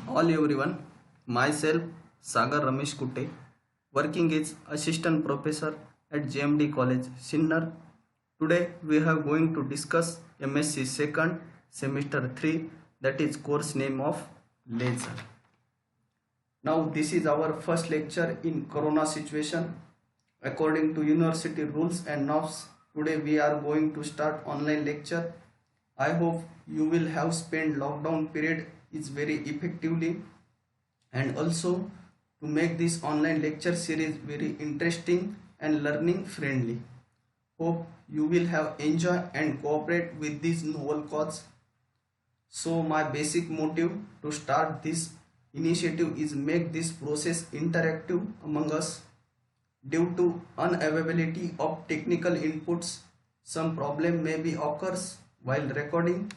All everyone, myself Sagar Ramesh Kutte, working as assistant professor at JMD College, Sinnar. Today we are going to discuss MSc second semester 3, that is course name of laser. Now this is our first lecture in corona situation. According to university rules and norms, today we are going to start online lecture. I hope you will have spent lockdown period is very effectively, and also to make this online lecture series very interesting and learning friendly. Hope you will have enjoy and cooperate with this novel cause. So my basic motive to start this initiative is make this process interactive among us. Due to unavailability of technical inputs, some problem may be occurs while recording,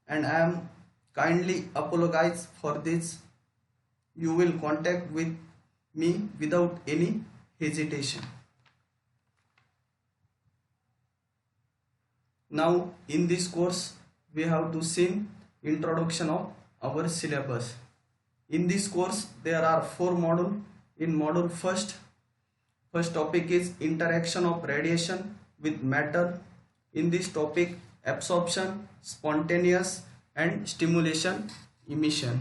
and I am kindly apologize for this. You will contact with me without any hesitation. Now in this course we have to see introduction of our syllabus. In this course there are 4 modules. In module first topic is interaction of radiation with matter. In this topic absorption, spontaneous and stimulation emission.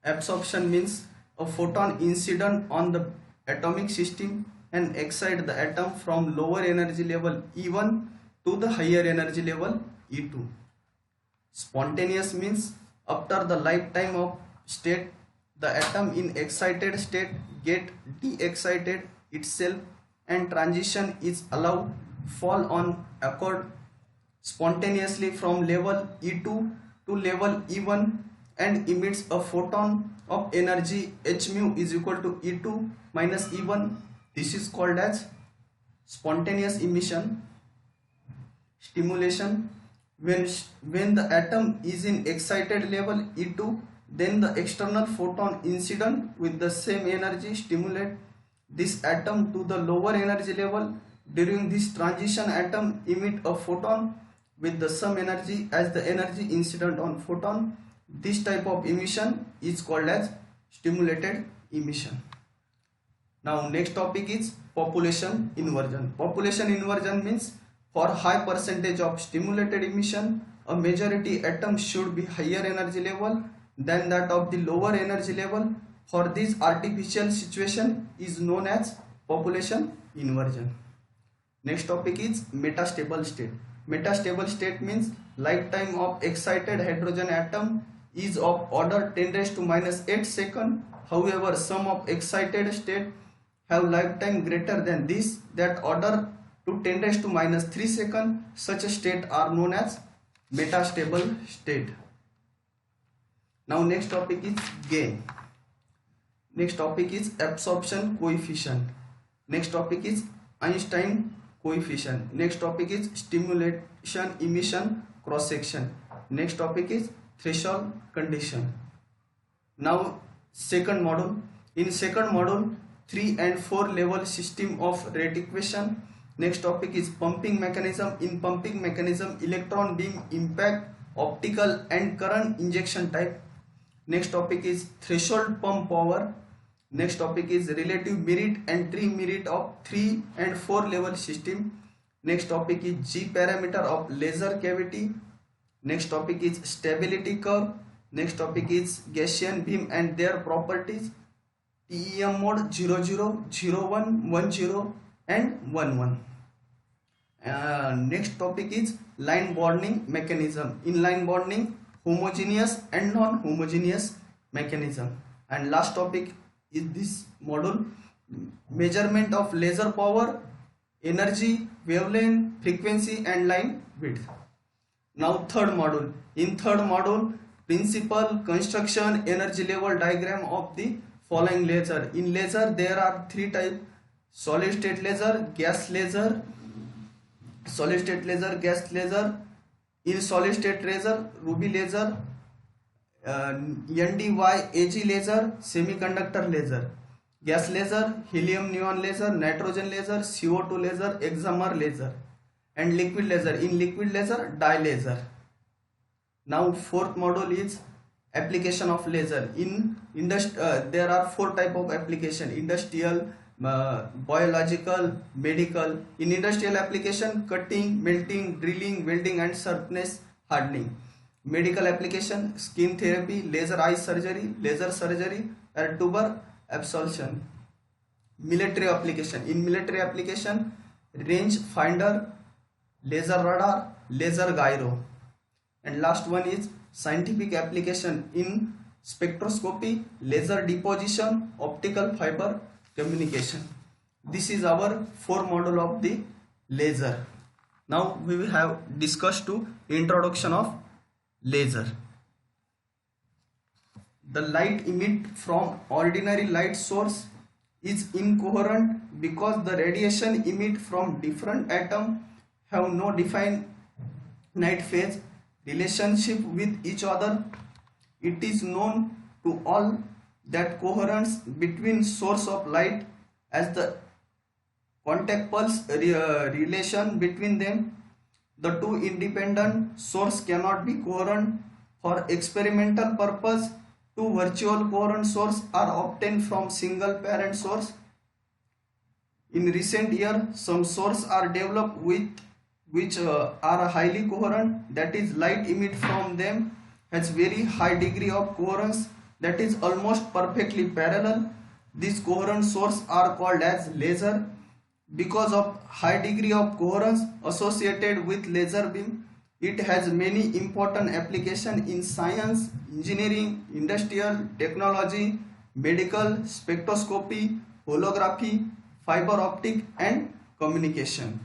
Absorption means a photon incident on the atomic system and excite the atom from lower energy level E1 to the higher energy level E2. Spontaneous means after the lifetime of state, the atom in excited state get de-excited itself and transition is allowed fall on accord spontaneously from level E2 to level E1 and emits a photon of energy h mu is equal to E2 minus E1. This is called as spontaneous emission. Stimulation, when the atom is in excited level E2, then the external photon incident with the same energy stimulate this atom to the lower energy level. During this transition, atom emit a photon with the same energy as the energy incident on photon. This type of emission is called as stimulated emission. Now next topic is population inversion. Population inversion means for high percentage of stimulated emission, a majority atom should be higher energy level than that of the lower energy level. For this artificial situation is known as population inversion. Next topic is metastable state. Metastable state means lifetime of excited hydrogen atom is of order 10 raised to minus 8 second. However, some of excited state have lifetime greater than this, that order to 10 raised to minus 3 second. Such a state are known as metastable state. Now next topic is gain. Next topic is absorption coefficient. Next topic is Einstein coefficient. Next topic is stimulation emission cross section. Next topic is threshold condition. Now second module. In second module 3 and 4 level system of rate equation. Next topic is pumping mechanism. In pumping mechanism, electron beam impact, optical and current injection type. Next topic is threshold pump power. Next topic is relative merit and tree merit of 3 and 4 level system. Next topic is G parameter of laser cavity. Next topic is stability curve. Next topic is Gaussian beam and their properties. TEM mode 00, 01, 10 and 11. Next topic is line bonding mechanism. In line bonding, homogeneous and non-homogeneous mechanism. And last topic is this module, measurement of laser power, energy, wavelength, frequency and line width. Now third module. In third module, principle, construction, energy level diagram of the following laser. In laser there are 3 types: solid state laser, gas laser, solid state laser, gas laser. In solid state laser, ruby laser, NDY AG laser, semiconductor laser. Gas laser, helium neon laser, nitrogen laser, CO2 laser, excimer laser. And liquid laser. In liquid laser, dye laser. Now fourth module is application of laser. In there are four type of application: industrial, biological, medical. In industrial application, cutting, melting, drilling, welding and surface hardening. Medical application, skin therapy, laser eye surgery and tuber absorption. Military application, in military application, range finder, laser radar, laser gyro. And last one is scientific application, in spectroscopy, laser deposition, optical fiber communication. This is our four module of the laser. Now we will have discussed to introduction of laser. The light emit from ordinary light source is incoherent because the radiation emit from different atom have no defined phase relationship with each other. It is known to all that coherence between source of light as the contact pulse relation between them. The two independent source cannot be coherent. For experimental purpose, two virtual coherent source are obtained from single parent source. In recent years, some sources are developed which are highly coherent, that is light emit from them has very high degree of coherence, that is almost perfectly parallel. These coherent sources are called as laser. Because of high degree of coherence associated with laser beam, it has many important applications in science, engineering, industrial, technology, medical, spectroscopy, holography, fiber optic and communication.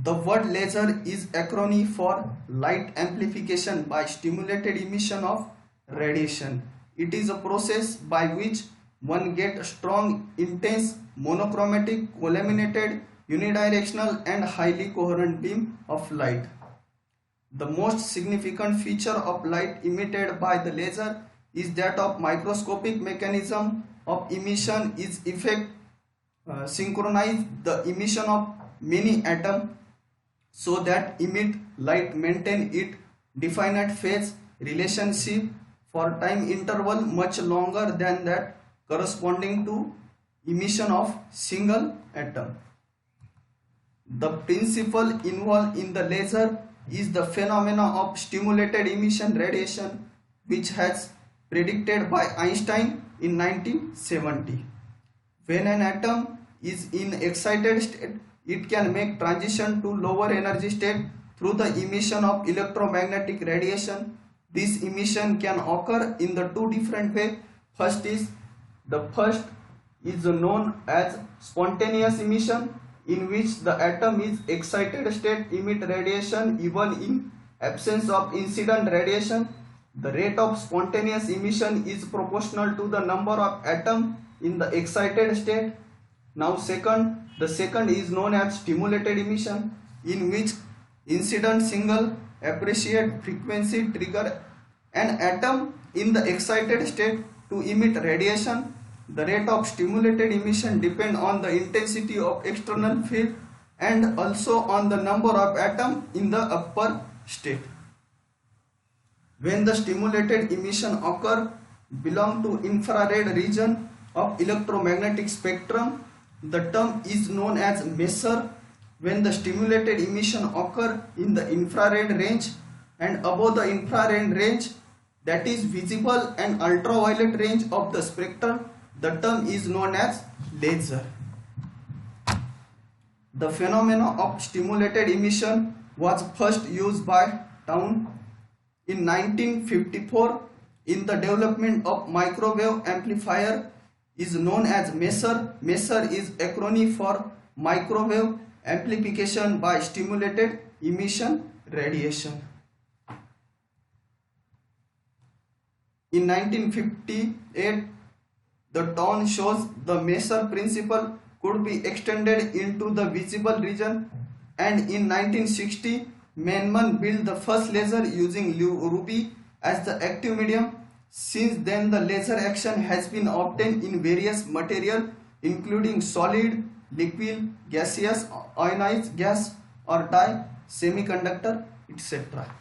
The word laser is acronym for light amplification by stimulated emission of radiation. It is a process by which one gets strong, intense, monochromatic, collimated, unidirectional and highly coherent beam of light. The most significant feature of light emitted by the laser is that of microscopic mechanism of emission is effect synchronize the emission of many atoms so that emit light maintain it definite phase relationship for time interval much longer than that corresponding to emission of single atom. The principle involved in the laser is the phenomena of stimulated emission radiation, which has predicted by Einstein in 1970. When an atom is in excited state, it can make transition to lower energy state through the emission of electromagnetic radiation. This emission can occur in the two different ways. The first is known as spontaneous emission, in which the atom is excited state emit radiation even in absence of incident radiation. The rate of spontaneous emission is proportional to the number of atoms in the excited state. Now the second is known as stimulated emission, in which incident single appreciate frequency trigger an atom in the excited state to emit radiation. The rate of stimulated emission depends on the intensity of external field and also on the number of atoms in the upper state. When the stimulated emission occur belong to infrared region of electromagnetic spectrum, the term is known as measure. When the stimulated emission occur in the infrared range and above the infrared range, that is visible and ultraviolet range of the spectrum, the term is known as laser. The phenomena of stimulated emission was first used by Town in 1954 in the development of microwave amplifier is known as MESR. MESR is acronym for microwave amplification by stimulated emission radiation. In 1958, the Town shows the MESR principle could be extended into the visible region, and in 1960, Meneman built the first laser using ruby as the active medium. Since then, the laser action has been obtained in various materials including solid, liquid, gaseous, ionized gas or dye, semiconductor, etc.